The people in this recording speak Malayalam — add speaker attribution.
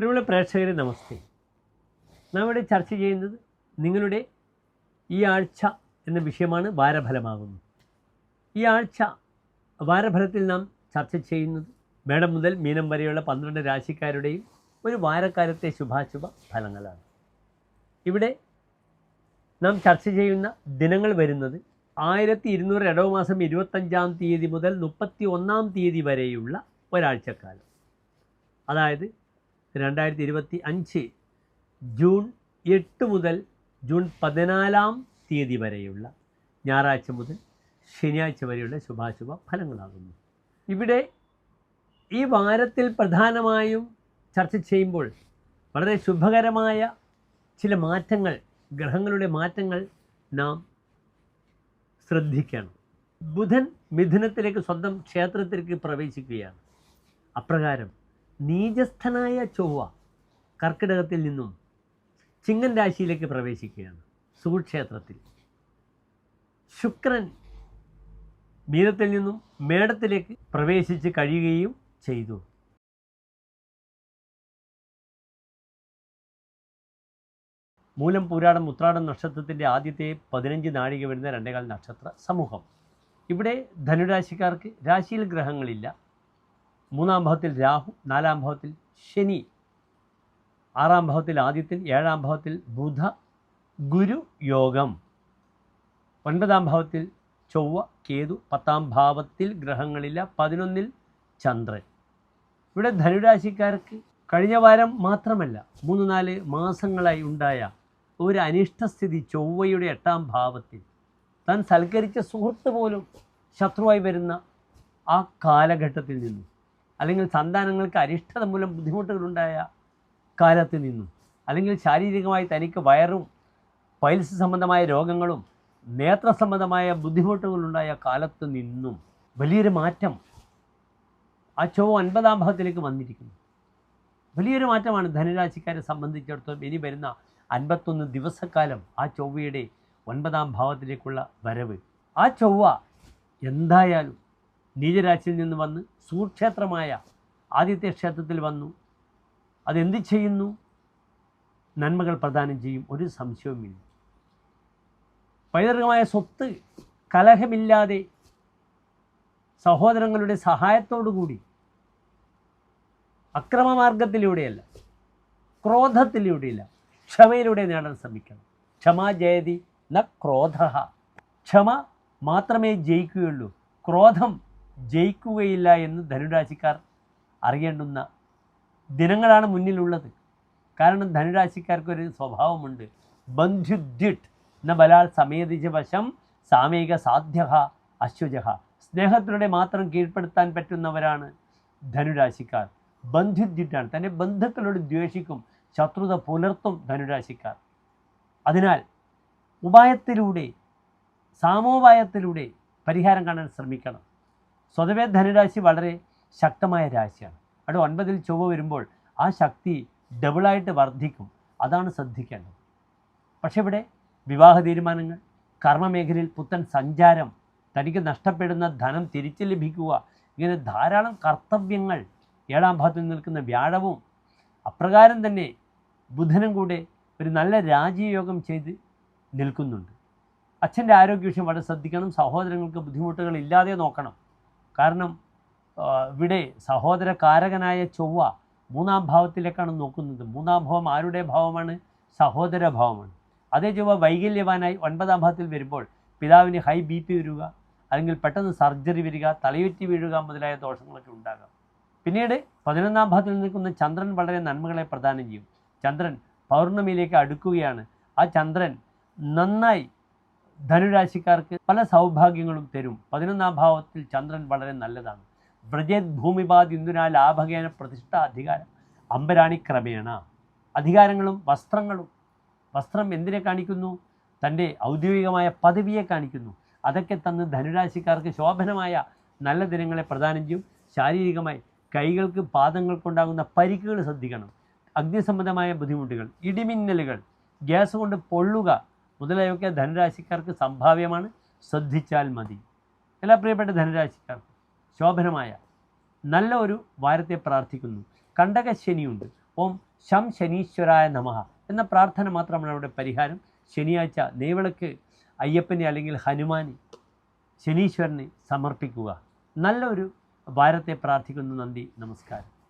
Speaker 1: പ്രിയമുള്ള പ്രേക്ഷകരെ നമസ്തേ. നാം ഇവിടെ ചർച്ച ചെയ്യുന്നത് നിങ്ങളുടെ ഈ ആഴ്ച എന്ന വിഷയമാണ്. വാരഫലമാകുന്നു. ഈ ആഴ്ച വാരഫലത്തിൽ നാം ചർച്ച ചെയ്യുന്നത് മേടം മുതൽ മീനം വരെയുള്ള 12 രാശിക്കാരുടെയും ഒരു വാരക്കാലത്തെ ശുഭാശുഭ ഫലങ്ങളാണ്. ഇവിടെ നാം ചർച്ച ചെയ്യുന്ന ദിനങ്ങൾ വരുന്നത് 1200 ഇടവമാസം 25-ാം തീയതി മുതൽ 31-ാം തീയതി വരെയുള്ള ഒരാഴ്ചക്കാലം. അതായത് 2025 ജൂൺ 8 മുതൽ ജൂൺ 14-ാം തീയതി വരെയുള്ള ഞായറാഴ്ച മുതൽ ശനിയാഴ്ച വരെയുള്ള ശുഭാശുഭ ഫലങ്ങളാകുന്നു. ഇവിടെ ഈ വാരത്തിൽ പ്രധാനമായും ചർച്ച ചെയ്യുമ്പോൾ വളരെ ശുഭകരമായ ചില മാറ്റങ്ങൾ, ഗ്രഹങ്ങളുടെ മാറ്റങ്ങൾ നാം ശ്രദ്ധിക്കണം. ബുധൻ മിഥുനത്തിലേക്ക്, സ്വന്തം ക്ഷേത്രത്തിലേക്ക് പ്രവേശിക്കുകയാണ്. അപ്രകാരം നീചസ്ഥനായ ചൊവ്വ കർക്കിടകത്തിൽ നിന്നും ചിങ്ങൻ രാശിയിലേക്ക് പ്രവേശിക്കുകയാണ്, സുക്ഷേത്രത്തിൽ. ശുക്രൻ മീനത്തിൽ നിന്നും മേടത്തിലേക്ക് പ്രവേശിച്ച് കഴിയുകയും ചെയ്തു. മൂലം, പൂരാടം, ഉത്രാടം നക്ഷത്രത്തിൻ്റെ ആദ്യത്തെ 15 നാഴിക വരുന്ന 2 നക്ഷത്ര സമൂഹം. ഇവിടെ ധനുരാശിക്കാർക്ക് രാശിയിൽ ഗ്രഹങ്ങളില്ല. 3-ാം ഭാവത്തിൽ രാഹു, 4-ാം ഭാവത്തിൽ ശനി, 6-ാം ഭാവത്തിൽ ആദിത്യൻ, 7-ാം ഭാവത്തിൽ ബുധ ഗുരു യോഗം, 9-ാം ഭാവത്തിൽ ചൊവ്വ കേതു, 10-ാം ഭാവത്തിൽ ഗ്രഹങ്ങളില്ല, 11-ൽ ചന്ദ്രൻ. ഇവിടെ ധനുരാശിക്കാർക്ക് കഴിഞ്ഞ വാരം മാത്രമല്ല 3-4 മാസങ്ങളായി ഉണ്ടായ ഒരു അനിഷ്ടസ്ഥിതി, ചൊവ്വയുടെ 8-ാം ഭാവത്തിൽ താൻ സൽക്കരിച്ച സുഹൃത്ത് പോലും ശത്രുവായി വരുന്ന ആ കാലഘട്ടത്തിൽ നിന്നും, അല്ലെങ്കിൽ സന്താനങ്ങൾക്ക് അരിഷ്ടത മൂലം ബുദ്ധിമുട്ടുകളുണ്ടായ കാലത്ത് നിന്നും, അല്ലെങ്കിൽ ശാരീരികമായി തനിക്ക് വയറും പൈൽസ് സംബന്ധമായ രോഗങ്ങളും നേത്ര സംബന്ധമായ ബുദ്ധിമുട്ടുകളുണ്ടായ കാലത്ത് നിന്നും വലിയൊരു മാറ്റം ആ ചൊവ്വ 9-ാം ഭാവത്തിലേക്ക് വന്നിരിക്കുന്നു. വലിയൊരു മാറ്റമാണ് ധനുരാശിക്കാരെ സംബന്ധിച്ചിടത്തോളം. ഇനി വരുന്ന 51 ദിവസക്കാലം ആ ചൊവ്വയുടെ 9-ാം ഭാവത്തിലേക്കുള്ള വരവ്. ആ ചൊവ്വ എന്തായാലും നീചരാശിയിൽ നിന്ന് വന്ന് സുക്ഷേത്രമായ ആദിത്യ ക്ഷേത്രത്തിൽ വന്നു. അതെന്ത് ചെയ്യുന്നു? നന്മകൾ പ്രദാനം ചെയ്യും, ഒരു സംശയവുമില്ല. പൈതൃകമായ സ്വത്ത് കലഹമില്ലാതെ സഹോദരങ്ങളുടെ സഹായത്തോടുകൂടി, അക്രമമാർഗത്തിലൂടെയല്ല, ക്രോധത്തിലൂടെയല്ല, ക്ഷമയിലൂടെ നേടാൻ ശ്രമിക്കണം. ക്ഷമാ ജയതി ന ക്രോധ. ക്ഷമ മാത്രമേ ജയിക്കുകയുള്ളൂ, ക്രോധം ജയിക്കുകയില്ല എന്ന് ധനുരാശിക്കാർ അറിയേണ്ടുന്ന ദിനങ്ങളാണ് മുന്നിലുള്ളത്. കാരണം ധനുരാശിക്കാർക്കൊരു സ്വഭാവമുണ്ട്. ബന്ധുദ്യുട്ട് ന ബലാൽ സമേതിച്ച വശം സാമയിക സാധ്യ അശ്വജ. സ്നേഹത്തിലൂടെ മാത്രം കീഴ്പ്പെടുത്താൻ പറ്റുന്നവരാണ് ധനുരാശിക്കാർ. ബന്ധുദ്യുട്ടാണ്. തൻ്റെ ബന്ധുക്കളോട് ദ്വേഷിക്കും, ശത്രുത പുലർത്തും ധനുരാശിക്കാർ. അതിനാൽ ഉപായത്തിലൂടെ, സാമോപായത്തിലൂടെ പരിഹാരം കാണാൻ ശ്രമിക്കണം. സ്വതവേ ധനുരാശി വളരെ ശക്തമായ രാശിയാണ്. അവിടെ 9-ൽ ചൊവ്വ വരുമ്പോൾ ആ ശക്തി ഡബിളായിട്ട് വർദ്ധിക്കും. അതാണ് ശ്രദ്ധിക്കേണ്ടത്. പക്ഷെ ഇവിടെ വിവാഹ തീരുമാനങ്ങൾ, കർമ്മമേഖലയിൽ പുത്തൻ സഞ്ചാരം, തനിക്ക് നഷ്ടപ്പെടുന്ന ധനം തിരിച്ചു ലഭിക്കുക, ഇങ്ങനെ ധാരാളം കർത്തവ്യങ്ങൾ 7-ാം ഭാവത്തിൽ നിൽക്കുന്ന വ്യാഴവും അപ്രകാരം തന്നെ ബുധനും കൂടെ ഒരു നല്ല രാജയോഗം ചെയ്ത് നിൽക്കുന്നുണ്ട്. അച്ഛൻ്റെ ആരോഗ്യ വിഷയം വളരെ ശ്രദ്ധിക്കണം. സഹോദരങ്ങൾക്ക് ബുദ്ധിമുട്ടുകൾ ഇല്ലാതെ നോക്കണം. കാരണം ഇവിടെ സഹോദരകാരകനായ ചൊവ്വ 3-ാം ഭാവത്തിലേക്കാണ് നോക്കുന്നത്. 3-ാം ഭാവം ആരുടെ ഭാവമാണ്? സഹോദര ഭാവമാണ്. അതേ ചൊവ്വ വൈകല്യവാനായി 9-ാം ഭാവത്തിൽ വരുമ്പോൾ പിതാവിന് ഹൈ BP വരിക, അല്ലെങ്കിൽ പെട്ടെന്ന് സർജറി വരിക, തലയുറ്റി വീഴുക മുതലായ ദോഷങ്ങളൊക്കെ ഉണ്ടാകാം. പിന്നീട് 11-ാം ഭാവത്തിൽ നിൽക്കുന്ന ചന്ദ്രൻ വളരെ നന്മകളെ പ്രദാനം ചെയ്യും. ചന്ദ്രൻ പൗർണമിയിലേക്ക് അടുക്കുകയാണ്. ആ ചന്ദ്രൻ നന്നായി ധനുരാശിക്കാർക്ക് പല സൗഭാഗ്യങ്ങളും തരും. 11-ാം ഭാവത്തിൽ ചന്ദ്രൻ വളരെ നല്ലതാണ്. വ്രജേത് ഭൂമിപാത് ഇന്ദുനാ ലാഭകേന പ്രതിഷ്ഠ അധികാരം അമ്പരാണി ക്രമേണ. അധികാരങ്ങളും വസ്ത്രങ്ങളും. വസ്ത്രം എന്തിനെ കാണിക്കുന്നു? തൻ്റെ ഔദ്യോഗികമായ പദവിയെ കാണിക്കുന്നു. അതൊക്കെ തന്ന് ധനുരാശിക്കാർക്ക് ശോഭനമായ നല്ല ദിനങ്ങളെ പ്രദാനം ചെയ്യും. ശാരീരികമായി കൈകൾക്ക്, പാദങ്ങൾക്കുണ്ടാകുന്ന പരിക്കുകൾ ശ്രദ്ധിക്കണം. അഗ്നിസംബന്ധമായ ബുദ്ധിമുട്ടുകൾ, ഇടിമിന്നലുകൾ, ഗ്യാസ് കൊണ്ട് പൊള്ളുക മുതലായവയൊക്കെ ധനുരാശിക്കാർക്ക് സംഭാവ്യമാണ്. ശ്രദ്ധിച്ചാൽ മതി. എല്ലാ പ്രിയപ്പെട്ട ധനുരാശിക്കാർക്കും ശോഭനമായ നല്ല ഒരു വാരത്തെ പ്രാർത്ഥിക്കുന്നു. കണ്ടകശനിയുണ്ട്. ഓം ശം ശനീശ്വരായ നമഃ എന്ന പ്രാർത്ഥന മാത്രമാണ് അവിടെ പരിഹാരം. ശനിയാഴ്ച നെയ്വിളക്ക് അയ്യപ്പനെ അല്ലെങ്കിൽ ഹനുമാനെ, ശനീശ്വരനെ സമർപ്പിക്കുക. നല്ലൊരു വാരത്തെ പ്രാർത്ഥിക്കുന്നു. നന്ദി, നമസ്കാരം.